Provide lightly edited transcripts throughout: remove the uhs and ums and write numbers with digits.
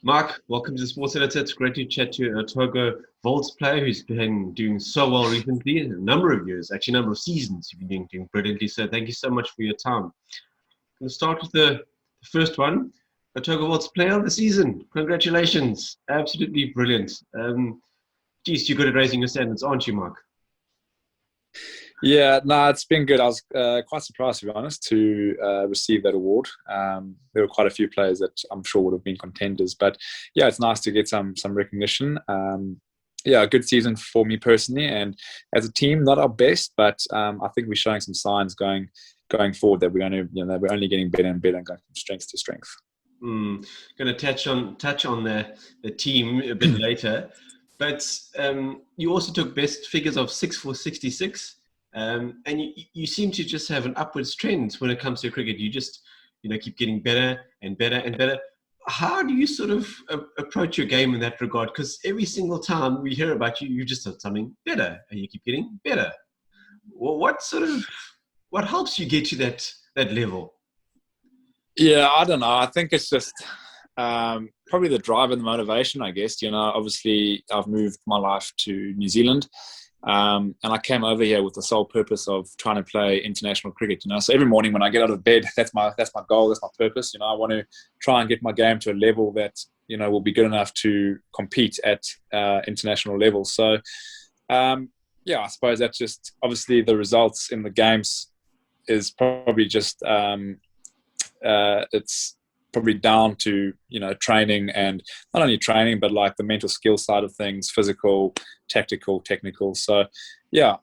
Mark, welcome to the Sports Editor. It's great to chat to an Otago Volts player who's been doing so well recently, a number of years, actually a number of seasons you've been doing brilliantly. So thank you so much for your time. I'm going to start with the first one. Otago Volts player of the season. Congratulations. Absolutely brilliant. Geez, you're good at raising your standards, aren't you, Mark? Yeah, no, it's been good. I was quite surprised, to be honest, to receive that award. There were quite a few players that I'm sure would have been contenders, but yeah, it's nice to get some recognition. Yeah, a good season for me personally, and as a team, not our best, but I think we're showing some signs going forward that we're only getting better and better and going from strength to strength. Going to touch on the team a bit later, but you also took best figures of 6 for 66. And you seem to just have an upwards trend when it comes to cricket. You just, keep getting better and better and better. How do you sort of approach your game in that regard? Because every single time we hear about you, you just done something better, and you keep getting better. Well, what helps you get to that level? Yeah, I don't know. I think it's just probably the drive and the motivation, I guess. Obviously, I've moved my life to New Zealand. And I came over here with the sole purpose of trying to play international cricket. So every morning when I get out of bed, that's my goal, that's my purpose. I want to try and get my game to a level that will be good enough to compete at international level. So yeah, I suppose that's just obviously the results in the games is probably just it's probably down to training, and not only training but like the mental skill side of things, physical, tactical, technical. So yeah,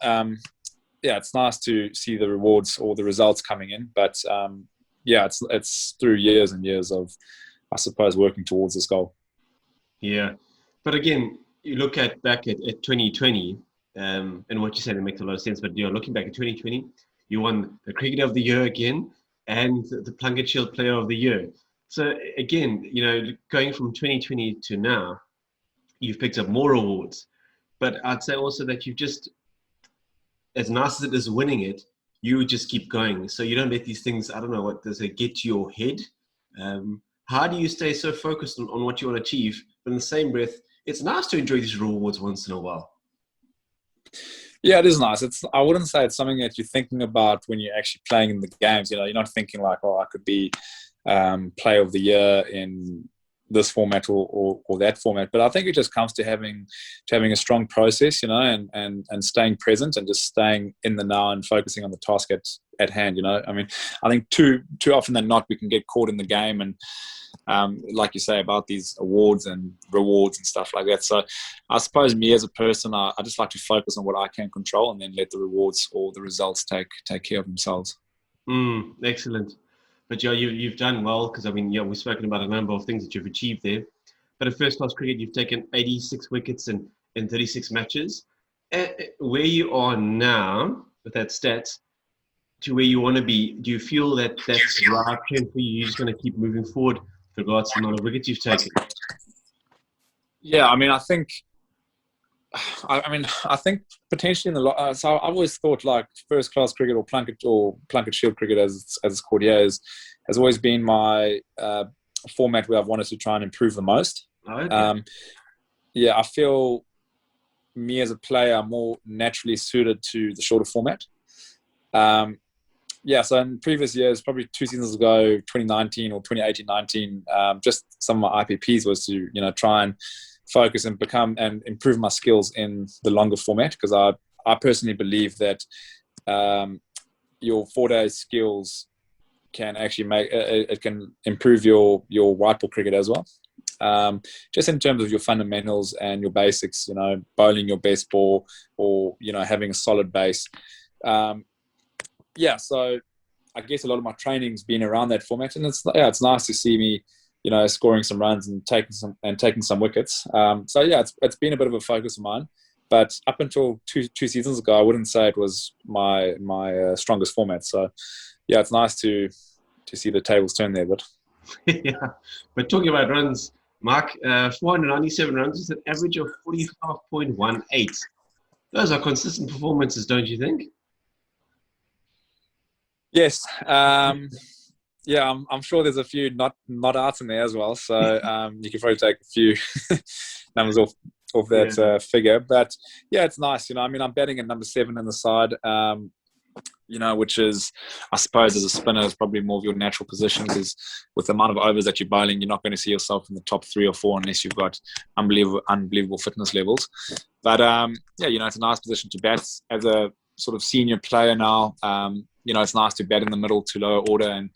it's nice to see the rewards or the results coming in, but yeah, it's through years and years of, I suppose, working towards this goal. Yeah, but again, you look back at 2020, and what you said, it makes a lot of sense. But looking back at 2020, you won the Cricketer of the Year again, and the Plunket Shield Player of the Year. So again, going from 2020 to now, you've picked up more awards. But I'd say also that you've just, as nice as it is winning it, you just keep going. So you don't let these things, I don't know what does it, get to your head. How do you stay so focused on what you want to achieve? But in the same breath, it's nice to enjoy these rewards once in a while. Yeah, it is nice. I wouldn't say it's something that you're thinking about when you're actually playing in the games. You're not thinking like, oh, I could be player of the year in this format or that format. But I think it just comes to having a strong process, and staying present and just staying in the now and focusing on the task at hand. I mean, I think too often than not, we can get caught in the game and like you say about these awards and rewards and stuff like that. So I suppose me as a person, I just like to focus on what I can control and then let the rewards or the results take care of themselves. Excellent. But yeah, you've done well because I mean, yeah, we've spoken about a number of things that you've achieved there. But at first class cricket, you've taken 86 wickets in 36 matches. Where you are now with that stat to where you want to be, do you feel that that's the right trend for you? You're just going to keep moving forward with regards to the amount of wickets you've taken? Yeah, I mean, I think potentially in the so I've always thought like first class cricket or Plunket Shield cricket as it's called here has always been my format where I've wanted to try and improve the most. Okay. Yeah, I feel me as a player more naturally suited to the shorter format. Yeah, so in previous years, probably 2 seasons ago, 2019 or 2018-19, just some of my IPPs was to try and focus and become and improve my skills in the longer format, because I personally believe that your 4-day skills can actually it can improve your white ball cricket as well. Just in terms of your fundamentals and your basics, bowling your best ball or having a solid base. Yeah, so I guess a lot of my training's been around that format, and it's nice to see me scoring some runs and taking some wickets. So yeah, it's been a bit of a focus of mine. But up until two seasons ago, I wouldn't say it was my strongest format. So yeah, it's nice to see the tables turn there. But Yeah. But talking about runs, Mark, 497 runs is an average of 45.18. Those are consistent performances, don't you think? yes, yeah, I'm sure there's a few not arts in there as well. So you can probably take a few numbers off that figure. But yeah, it's nice. I mean, I'm batting at number 7 in the side. Which is, I suppose, as a spinner, is probably more of your natural position, because with the amount of overs that you're bowling, you're not going to see yourself in the top 3 or 4 unless you've got unbelievable fitness levels. But it's a nice position to bat as a sort of senior player now. It's nice to bat in the middle to lower order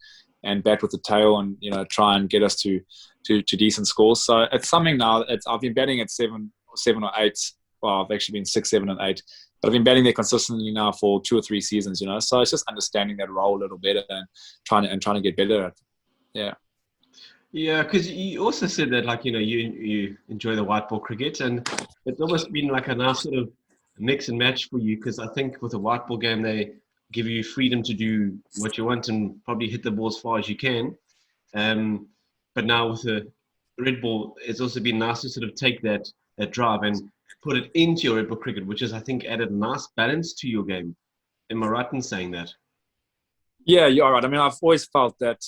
and bat with the tail and try and get us to decent scores. So it's something now. I've been batting at 7 or 8. Well, I've actually been 6, 7, and 8. But I've been batting there consistently now for 2 or 3 seasons, So it's just understanding that role a little better and trying to get better at it. Yeah. Yeah, because you also said that, you enjoy the white ball cricket, and it's almost been like a nice sort of mix and match for you, because I think with a white ball game, they give you freedom to do what you want and probably hit the ball as far as you can. But now with the red ball, it's also been nice to sort of take that drive and put it into your red ball cricket, which is, I think, added a nice balance to your game. Am I right in saying that? Yeah, you're right. I mean, I've always felt that,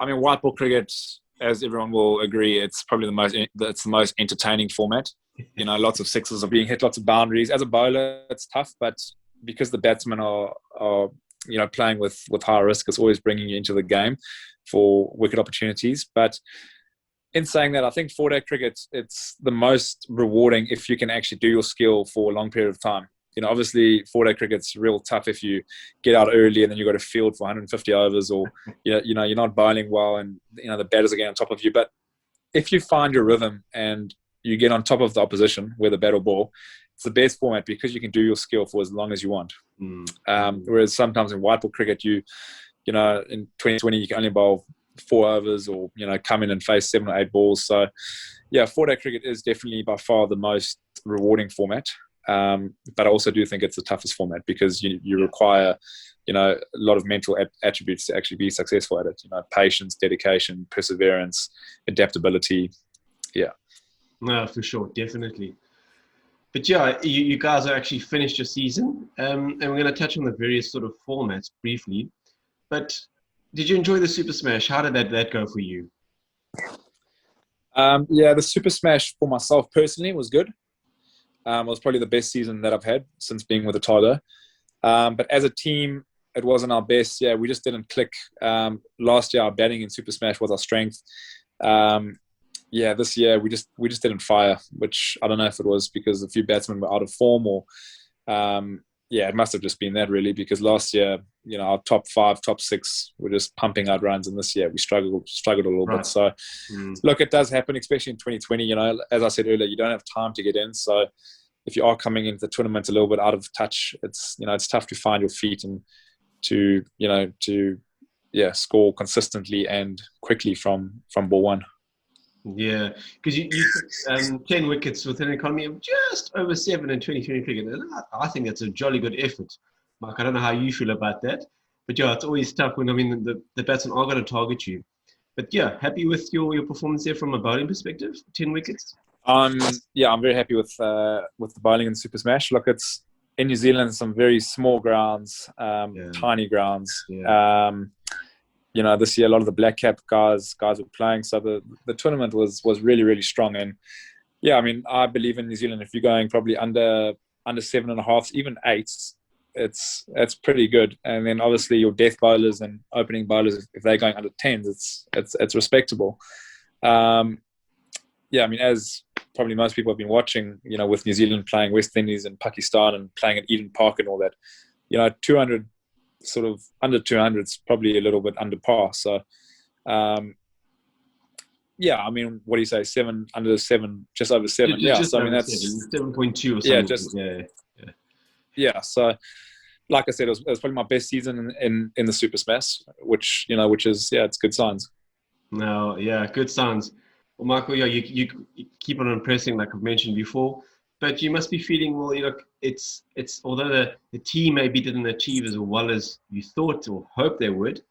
white ball cricket, as everyone will agree, it's probably the most entertaining format. Lots of sixes are being hit, lots of boundaries. As a bowler, it's tough, but because the batsmen are playing with high risk, it's always bringing you into the game for wicket opportunities. But in saying that, I think 4-day cricket, it's the most rewarding if you can actually do your skill for a long period of time. Obviously 4-day cricket's real tough if you get out early and then you've got to field for 150 overs, or you're not bowling well and the batters are getting on top of you. But if you find your rhythm and you get on top of the opposition, whether bat or ball, it's the best format because you can do your skill for as long as you want. Whereas sometimes in white ball cricket, in 2020 you can only bowl 4 overs, or come in and face 7 or 8 balls. So yeah, 4-day cricket is definitely by far the most rewarding format. But I also do think it's the toughest format because you require a lot of mental attributes to actually be successful at it. Patience, dedication, perseverance, adaptability. Yeah. No, for sure, definitely. But yeah, you guys are actually finished your season, and we're going to touch on the various sort of formats briefly. But did you enjoy the Super Smash? How did that go for you? The Super Smash for myself personally was good. It was probably the best season that I've had since being with Otago. But as a team, it wasn't our best. Yeah, we just didn't click. Last year, our batting in Super Smash was our strength. This year we just didn't fire, which I don't know if it was because a few batsmen were out of form, or it must have just been that really, because last year, our top 5, top 6 were just pumping out runs, and this year we struggled a little bit. So look, it does happen, especially in 2020. As I said earlier, you don't have time to get in. So if you are coming into the tournament a little bit out of touch, it's tough to find your feet and to score consistently and quickly from ball one. Yeah, because you took 10 wickets with an economy of just over 7 in 2020 cricket. And I think that's a jolly good effort. Mark, I don't know how you feel about that. But yeah, it's always tough when, the batsmen are going to target you. But yeah, happy with your performance there from a bowling perspective, 10 wickets? I'm very happy with the bowling in Super Smash. Look, it's in New Zealand, some very small grounds, tiny grounds. Yeah. This year a lot of the black cap guys were playing, so the tournament was really, really strong. And I believe in New Zealand, if you're going probably under 7.5, even 8s, it's pretty good. And then obviously your death bowlers and opening bowlers, if they're going under 10s, it's respectable. As probably most people have been watching, with New Zealand playing West Indies and Pakistan and playing at Eden Park and all that, 200 sort of under 200 is probably a little bit under par. So what do you say, 7 under 7, just over 7? Just so that's 7.2 or something. So like I said, it was probably my best season in the Super Smash, which is it's good signs. No, yeah, good signs. Well, Michael, you keep on impressing, like I've mentioned before. But you must be feeling, well, it's although the team maybe didn't achieve as well as you thought or hoped they would,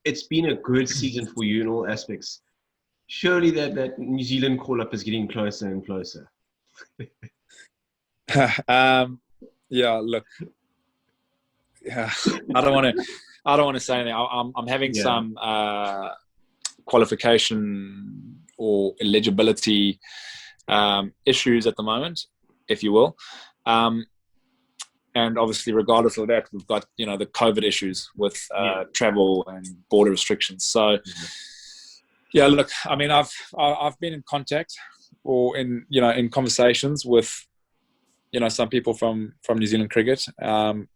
it's been a good season for you in all aspects. Surely that New Zealand call-up is getting closer and closer. Look. Yeah, I don't want to. I don't want to say anything. I'm having some qualification or eligibility issues at the moment, if you will. And obviously, regardless of that, we've got the COVID issues with travel and border restrictions. So, look, I mean, I've been in contact or in conversations with some people from New Zealand cricket, and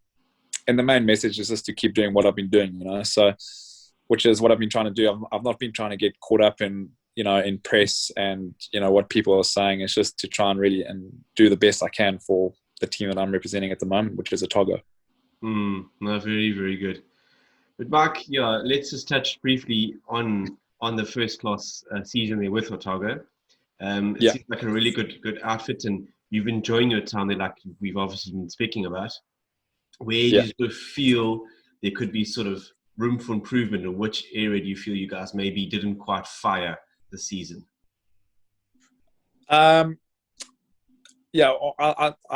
the main message is just to keep doing what I've been doing. So which is what I've been trying to do. I've not been trying to get caught up in in press and what people are saying. It's just to try and really and do the best I can for the team that I'm representing at the moment, which is Otago. No, very, very good. But Mark, let's just touch briefly on the first class season there with Otago. It seems like a really good outfit, and you've enjoying your time there, like we've obviously been speaking about. Where do you sort of feel there could be sort of room for improvement, and which area do you feel you guys maybe didn't quite fire this season? I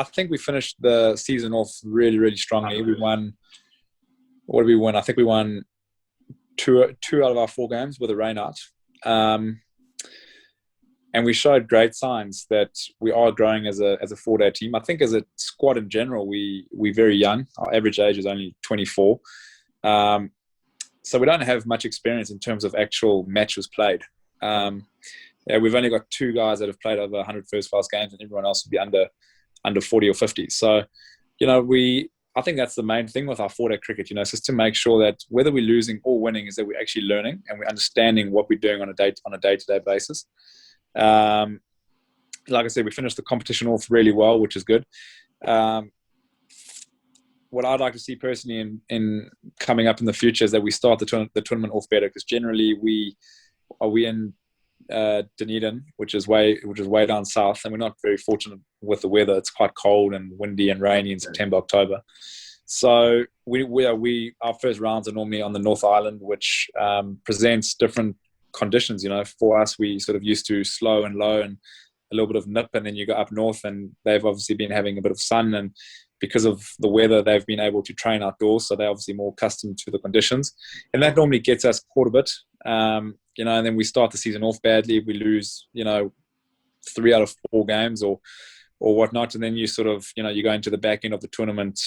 think we finished the season off really, really strongly. We won. What did we win? I think we won two out of our 4 games with a rain out. And we showed great signs that we are growing as a 4-day team. I think as a squad in general, we're very young. Our average age is only 24. So we don't have much experience in terms of actual matches played. We've only got 2 guys that have played over 100 first-class games, and everyone else would be under 40 or 50. So, I think that's the main thing with our 4-day cricket, it's just to make sure that whether we're losing or winning is that we're actually learning and we're understanding what we're doing on a day-to-day basis. Like I said, we finished the competition off really well, which is good. What I'd like to see personally in coming up in the future is that we start the tournament off better, because generally we in Dunedin, which is way down south, and we're not very fortunate with the weather. It's quite cold and windy and rainy in September, October. So our first rounds are normally on the North Island, which presents different conditions. For us, we sort of used to slow and low and a little bit of nip, and then you go up north, and they've obviously been having a bit of sun, and because of the weather, they've been able to train outdoors, so they're obviously more accustomed to the conditions, and that normally gets us caught a bit. And then we start the season off badly. We lose, 3 out of 4 games or whatnot, and then you sort of, you go into the back end of the tournament,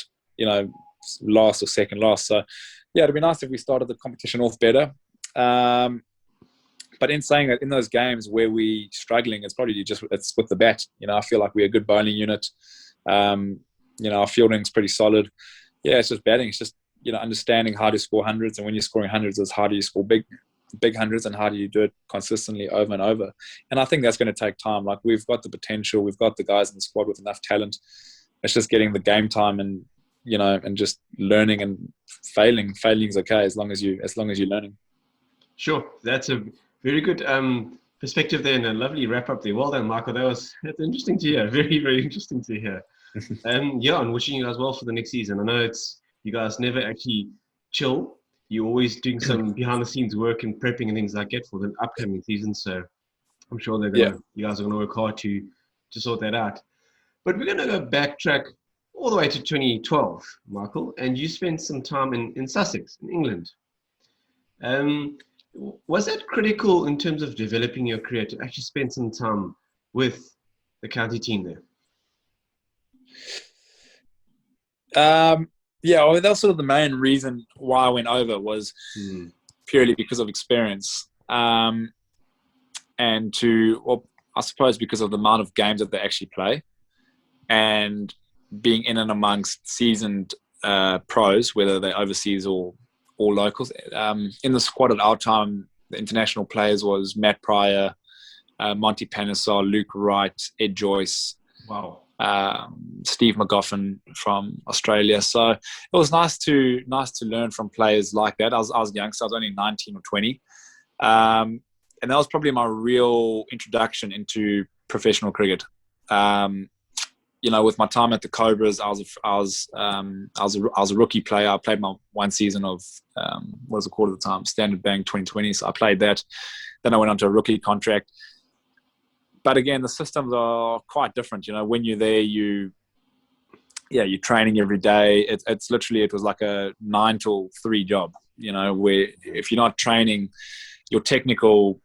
last or second last. So, it'd be nice if we started the competition off better. But in saying that, in those games where we're struggling, it's probably it's with the bat. I feel like we're a good bowling unit. Our fielding's pretty solid. It's just batting. It's just, understanding how to score hundreds, and when you're scoring hundreds, is how do you score big hundreds, and how do you do it consistently over and over. And I think that's going to take time. Like, we've got the potential, we've got the guys in the squad with enough talent. It's just getting the game time and and just learning, and failing's okay as long as you're learning. Sure, that's a very good perspective there, and a lovely wrap up there. Well done, Michael. That's interesting to hear. Very, very interesting to hear. And wishing you guys well for the next season. I know you guys never actually chill. You're always doing some behind the scenes work and prepping and things like that for the upcoming season. So I'm sure you guys are going to work hard to sort that out. But we're going to go backtrack all the way to 2012, Michael, and you spent some time in Sussex, in England. Was that critical in terms of developing your career to actually spend some time with the county team there? That's sort of the main reason why I went over, was purely because of experience, and I suppose because of the amount of games that they actually play, and being in and amongst seasoned pros, whether they're overseas or locals. In the squad at our time, the international players was Matt Pryor, Monty Panesar, Luke Wright, Ed Joyce. Wow. Steve McGoffin from Australia. So it was nice to learn from players like that. I was young, so I was only 19 or 20. And that was probably my real introduction into professional cricket. With my time at the Cobras, I was a rookie player. I played my one season of what was it called at the time, Standard Bank 2020. So I played that. Then I went on to a rookie contract. But again, the systems are quite different. When you're there, you yeah, you're training every day. It's literally, it was like a 9 to 3 job, where if you're not training your technical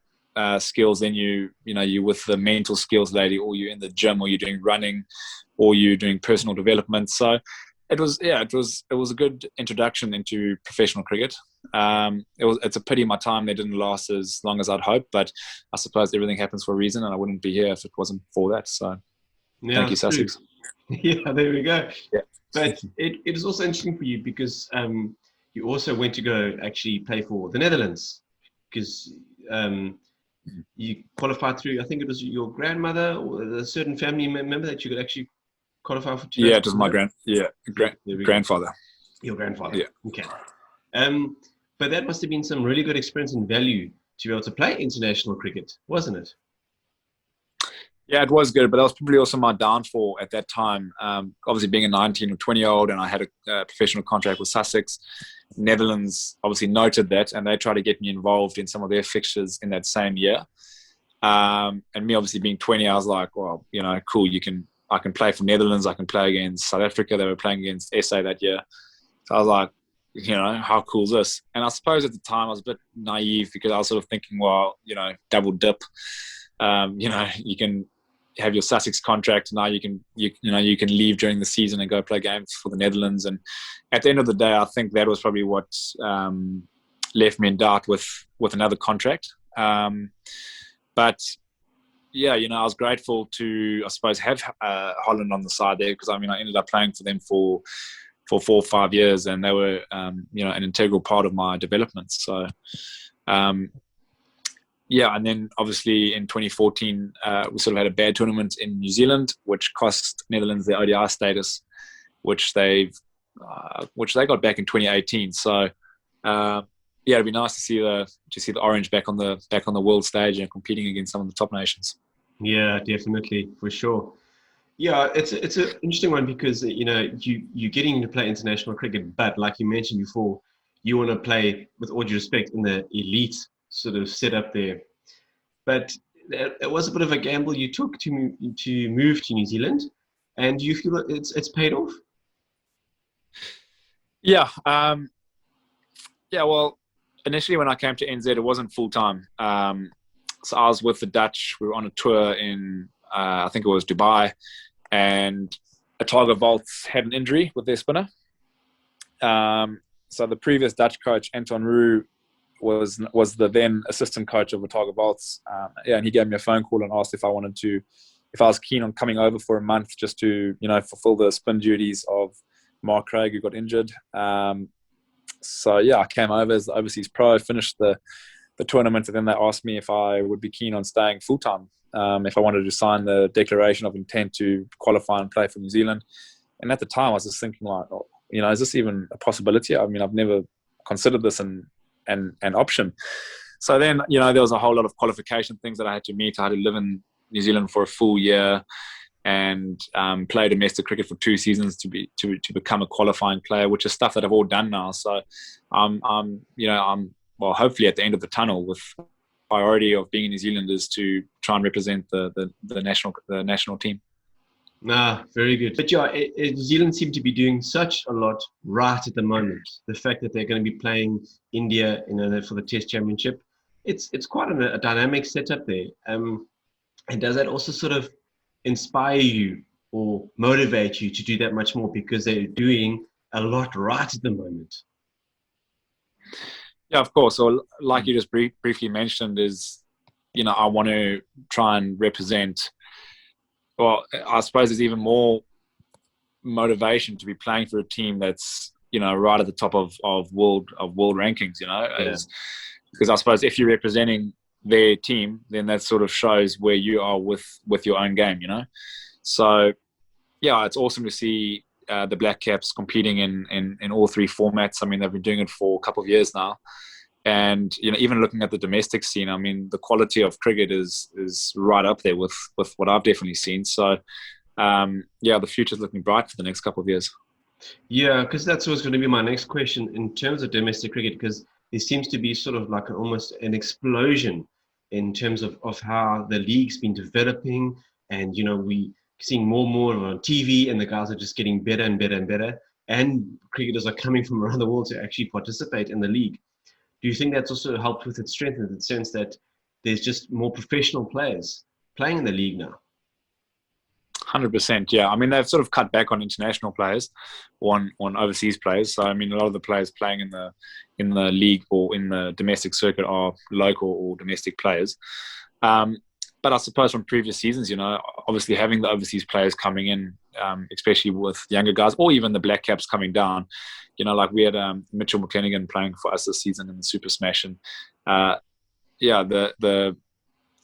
skills, then you're with the mental skills lady, or you're in the gym, or you're doing running, or you're doing personal development. So it was a good introduction into professional cricket. It's a pity my time there didn't last as long as I'd hoped, but I suppose everything happens for a reason, and I wouldn't be here if it wasn't for that. So thank you, Sussex. Yeah, there we go. Yeah. But it is also interesting for you because you also went to go actually play for the Netherlands, because you qualified through, I think it was your grandmother or a certain family member that you could actually qualify for. Yeah, it was my grandfather. Your grandfather. Yeah. Okay. But that must have been some really good experience and value to be able to play international cricket, wasn't it? Yeah, it was good, but that was probably also my downfall at that time. Obviously, being a 19 or 20-year-old, and I had a professional contract with Sussex. Netherlands obviously noted that, and they tried to get me involved in some of their fixtures in that same year. And me obviously being 20, I was like, well, cool. I can play for Netherlands. I can play against South Africa. They were playing against SA that year. So I was like, how cool is this? And I suppose at the time I was a bit naive, because I was sort of thinking, well, double dip. You can have your Sussex contract. Now you can leave during the season and go play games for the Netherlands. And at the end of the day, I think that was probably what left me in doubt with another contract. But yeah, I was grateful to, I suppose, have Holland on the side there, because I ended up playing for them for 4 or 5 years, and they were an integral part of my development. So yeah, and then obviously in 2014, we sort of had a bad tournament in New Zealand, which cost Netherlands their ODI status, which they got back in 2018. So yeah, it'd be nice to see the Orange back on the world stage and competing against some of the top nations. Yeah, definitely, for sure. Yeah, it's an interesting one, because you're getting to play international cricket, but like you mentioned before, you want to play, with all due respect, in the elite sort of setup there. But it was a bit of a gamble you took to move to New Zealand, and do you feel that it's paid off? Yeah, yeah. Well, initially when I came to NZ, it wasn't full time. So I was with the Dutch. We were on a tour in I think it was Dubai, and Otago Volts had an injury with their spinner. So the previous Dutch coach, Anton Roux, was the then assistant coach of Otago Volts. And he gave me a phone call and asked if I was keen on coming over for a month, just to fulfill the spin duties of Mark Craig, who got injured. So yeah, I came over as the overseas pro, finished the tournament, and then they asked me if I would be keen on staying full time, if I wanted to sign the declaration of intent to qualify and play for New Zealand. And at the time, I was just thinking, like, is this even a possibility? I've never considered this an option. So then, there was a whole lot of qualification things that I had to meet. I had to live in New Zealand for a full year and play domestic cricket for 2 seasons to become a qualifying player, which is stuff that I've all done now. So I'm hopefully at the end of the tunnel, with priority of being in New Zealand is to try and represent the national team. Nah, very good. But yeah, New Zealand seem to be doing such a lot right at the moment. The fact that they're going to be playing India, for the Test Championship, it's quite a dynamic setup there. And does that also sort of inspire you or motivate you to do that much more, because they're doing a lot right at the moment? Yeah, of course. So, like you just briefly mentioned, is I want to try and represent. Well, I suppose there's even more motivation to be playing for a team that's right at the top of world rankings. Because I suppose if you're representing their team, then that sort of shows where you are with your own game. So yeah, it's awesome to see the Black Caps competing in all 3 formats. They've been doing it for a couple of years now. And even looking at the domestic scene, the quality of cricket is right up there with what I've definitely seen. So, yeah, the future's looking bright for the next couple of years. Yeah, because that's what's going to be my next question in terms of domestic cricket, because there seems to be sort of like almost an explosion in terms of how the league's been developing, and seeing more and more on TV, and the guys are just getting better and better and better. And cricketers are coming from around the world to actually participate in the league. Do you think that's also helped with its strength in the sense that there's just more professional players playing in the league now? 100%, yeah. I mean, they've sort of cut back on international players, on overseas players. So I mean, a lot of the players playing in the league or in the domestic circuit are local or domestic players. But I suppose from previous seasons, obviously having the overseas players coming in, especially with younger guys, or even the Black Caps coming down, like we had Mitchell McClenaghan playing for us this season in the Super Smash, and the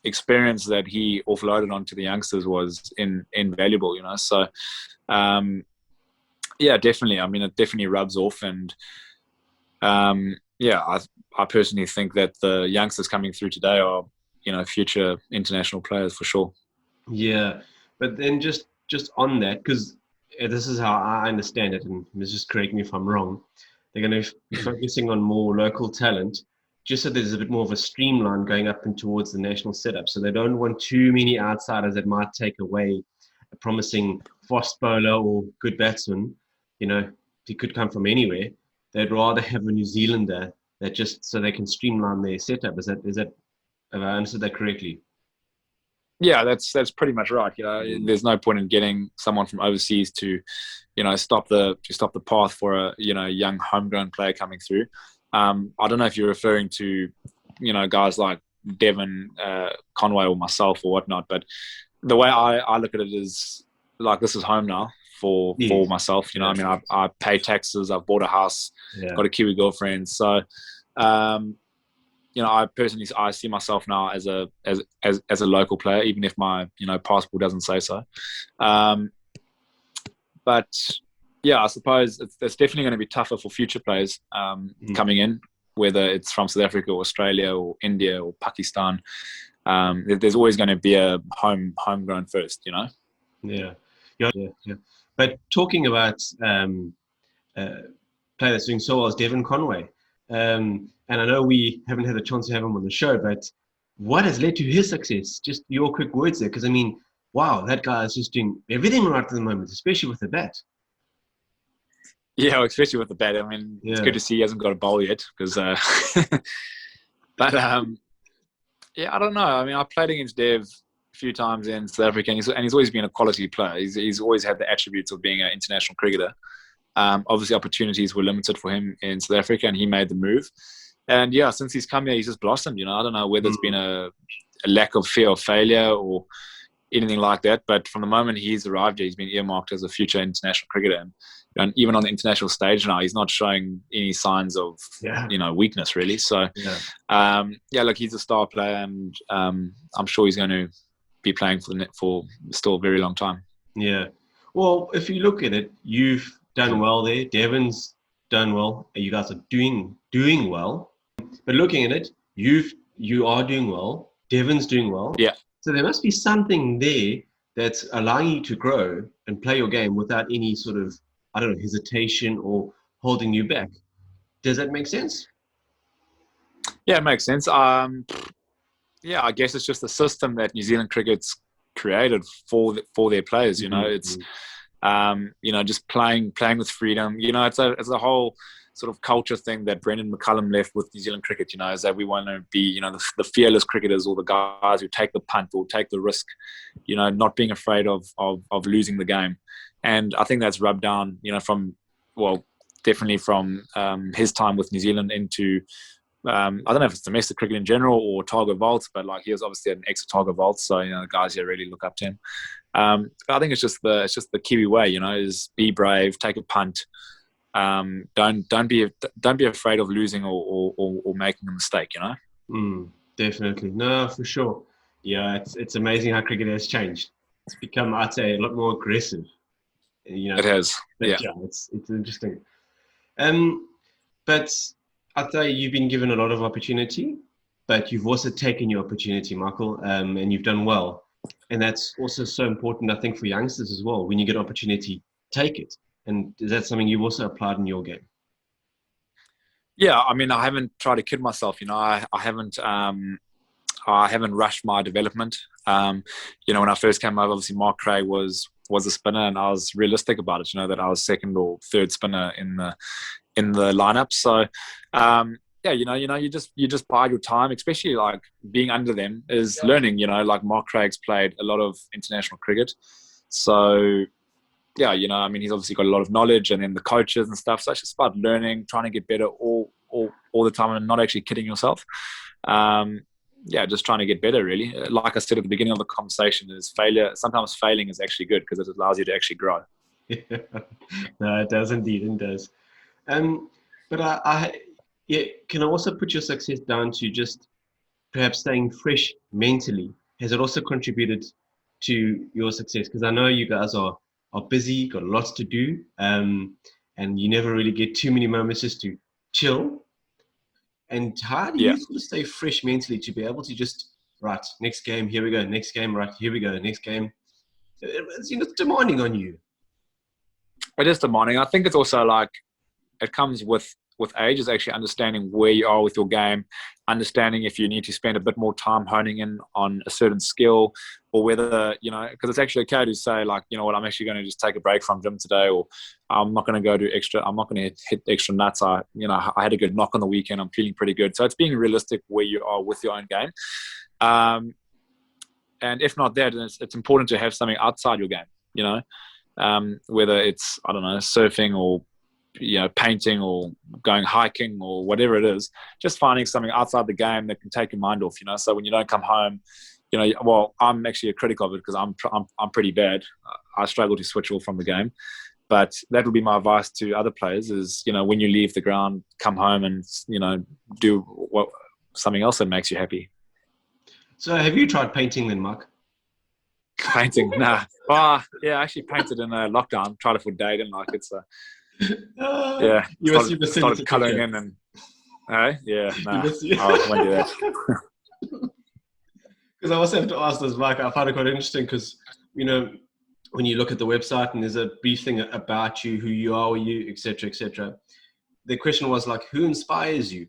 experience that he offloaded onto the youngsters was invaluable, So, definitely. I mean, it definitely rubs off, and I personally think that the youngsters coming through today are, future international players for sure. Yeah, but then just on that, because this is how I understand it, and just correct me if I'm wrong, they're going to be focusing on more local talent, just so there's a bit more of a streamline going up and towards the national setup. So they don't want too many outsiders that might take away a promising fast bowler or good batsman. He could come from anywhere. They'd rather have a New Zealander that just so they can streamline their setup. Is that have I understood that correctly? Yeah, that's pretty much right. There's no point in getting someone from overseas to, stop the path for a young homegrown player coming through. I don't know if you're referring to, guys like Devin Conway or myself or whatnot, but the way I look at it is like, this is home now for myself. I mean, I pay taxes, I've bought a house, got a Kiwi girlfriend, so. I personally see myself now as a local player, even if my passport doesn't say so. But yeah, I suppose it's definitely going to be tougher for future players coming in, whether it's from South Africa or Australia or India or Pakistan. There's always going to be a homegrown first, Yeah. But talking about player that's doing so well as Devin Conway. And I know we haven't had a chance to have him on the show, but what has led to his success? Just your quick words there, because I mean, wow, that guy is just doing everything right at the moment, especially with the bat. Yeah, especially with the bat. I mean, it's good to see he hasn't got a bowl yet, because. But I don't know. I mean, I played against Dev a few times in South Africa, and he's always been a quality player. He's always had the attributes of being an international cricketer. Obviously, opportunities were limited for him in South Africa, and he made the move. And yeah, since he's come here, he's just blossomed. I don't know whether it's been a lack of fear of failure or anything like that. But from the moment he's arrived here, he's been earmarked as a future international cricketer. And even on the international stage now, he's not showing any signs of weakness really. So look, he's a star player, and I'm sure he's going to be playing for still a very long time. Yeah. Well, if you look at it, you've done well there. Devin's done well. You guys are doing well. But looking at it, you are doing well. Devin's doing well. Yeah. So there must be something there that's allowing you to grow and play your game without any sort of, hesitation or holding you back. Does that make sense? Yeah, it makes sense. I guess it's just the system that New Zealand cricket's created for their players. It's just playing with freedom. It's a whole sort of culture thing that Brendan McCullum left with New Zealand cricket, is that we want to be, the fearless cricketers, or the guys who take the punt or take the risk, not being afraid of losing the game. And I think that's rubbed down, definitely from his time with New Zealand into, I don't know if it's domestic cricket in general or Otago Volts, but like he was obviously an ex-Otago Volts, so the guys here really look up to him. I think it's just the Kiwi way, is be brave, take a punt. Don't be afraid of losing or making a mistake. Definitely, no, for sure. Yeah, it's amazing how cricket has changed. It's become, I'd say, a lot more aggressive. It has. Yeah, it's interesting. But I'd say you've been given a lot of opportunity, but you've also taken your opportunity, Michael, and you've done well. And that's also so important, I think, for youngsters as well. When you get an opportunity, take it. And is that something you've also applied in your game? Yeah, I mean, I haven't tried to kid myself. I haven't I haven't rushed my development. When I first came over, obviously Mark Craig was a spinner, and I was realistic about it. That I was second or third spinner in the lineup. So, you just bide your time, especially like being under them is learning. Like Mark Craig's played a lot of international cricket, so. Yeah, he's obviously got a lot of knowledge, and then the coaches and stuff. So it's just about learning, trying to get better all the time, and not actually kidding yourself. Just trying to get better, really. Like I said at the beginning of the conversation, is failure. Sometimes failing is actually good because it allows you to actually grow. Yeah. No, it does indeed. It does. But can I also put your success down to just perhaps staying fresh mentally? Has it also contributed to your success? Because I know you guys are busy, got lots to do, and you never really get too many moments just to chill. And how do you sort of stay fresh mentally to be able to just, right, next game, here we go, next game, right, here we go, next game? It's demanding on you. It is demanding. I think it's also like, it comes with age, is actually understanding where you are with your game, understanding if you need to spend a bit more time honing in on a certain skill, or whether, because it's actually okay to say like, you know what, I'm actually going to just take a break from gym today, or I'm not going to I'm not going to hit extra nuts. I had a good knock on the weekend. I'm feeling pretty good. So it's being realistic where you are with your own game. And if not that, then it's important to have something outside your game, whether it's, I don't know, surfing or painting or going hiking or whatever it is, just finding something outside the game that can take your mind off, so when you don't come home, well, I'm actually a critic of it because I'm pretty bad. I struggle to switch off from the game, but that would be my advice to other players is, when you leave the ground, come home and, do something else that makes you happy. So have you tried painting then, Mark? Painting? Nah. Oh, yeah, I actually painted in a lockdown, tried it for a day, didn't like it, so yeah, started colouring in and yeah, nah, I won't do that. Because I also have to ask this, Mike, I find it quite interesting because, when you look at the website and there's a brief thing about you, who you are, etc., the question was like, who inspires you?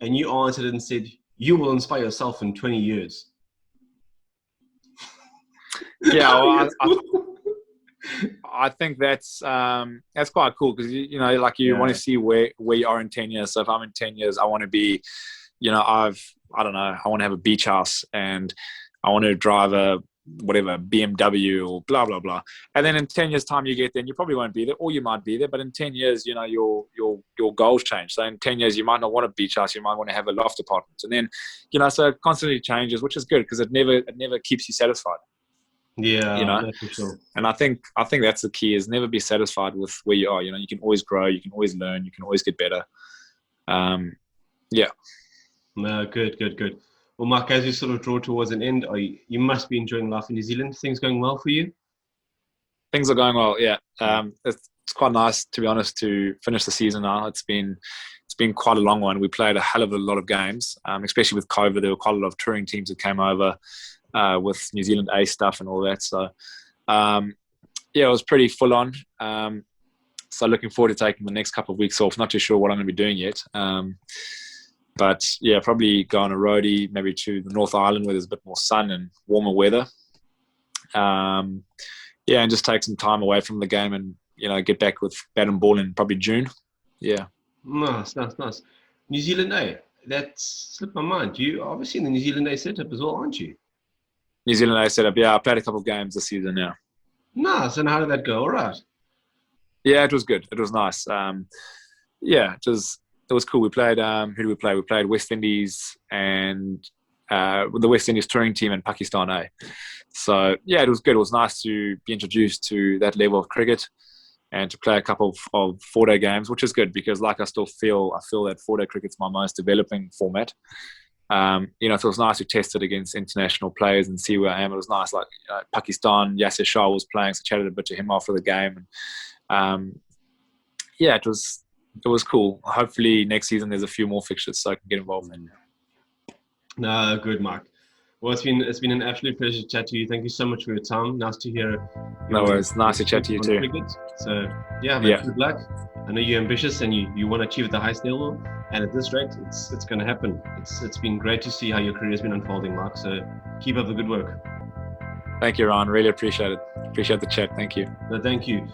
And you answered it and said, you will inspire yourself in 20 years. Yeah, well, I think that's quite cool because you want to see where you are in 10 years. So if I'm in 10 years, I want to be, I want to have a beach house and I want to drive a BMW or blah blah blah. And then in 10 years time you get there and you probably won't be there, or you might be there, but in 10 years your goals change. So in 10 years you might not want a beach house, you might want to have a loft apartment. And then so it constantly changes, which is good because it never keeps you satisfied. Yeah, that's for sure. And I think that's the key, is never be satisfied with where you are. You can always grow, you can always learn, you can always get better. Yeah. No, good. Well, Mark, as you sort of draw towards an end, you must be enjoying life in New Zealand. Things going well for you? Things are going well, yeah. It's quite nice, to be honest, to finish the season now. It's been quite a long one. We played a hell of a lot of games, especially with COVID. There were quite a lot of touring teams that came over with New Zealand A stuff and all that. So, it was pretty full on. So looking forward to taking the next couple of weeks off. Not too sure what I'm going to be doing yet. But yeah, probably go on a roadie, maybe to the North Island where there's a bit more sun and warmer weather. And just take some time away from the game and, get back with bat and ball in probably June. Yeah. Nice. New Zealand A, that slipped my mind. You obviously in the New Zealand A setup as well, aren't you? New Zealand A setup, yeah. I played a couple of games this season now. Nice. And how did that go? All right. Yeah, it was good. It was nice. It was cool. We played, who did we play? We played West Indies and the West Indies touring team and Pakistan A. So, yeah, it was good. It was nice to be introduced to that level of cricket and to play a couple of 4-day games, which is good because, like, I feel that 4-day cricket's my most developing format. So it was nice to test it against international players and see where I am. It was nice, like Pakistan, Yasir Shah was playing, so chatted a bit to him after the game. And, it was cool. Hopefully next season there's a few more fixtures so I can get involved in. No, good, Mark. Well, it's been an absolute pleasure to chat to you. Thank you so much for your time. Nice to hear. No worries. Nice to chat to you too. Cricket. So yeah, man, Yeah. good luck. I know you're ambitious and you want to achieve the highest level. And at this rate, it's going to happen. It's been great to see how your career has been unfolding, Mark. So keep up the good work. Thank you, Ron. Really appreciate it. Appreciate the chat. Thank you. No, thank you.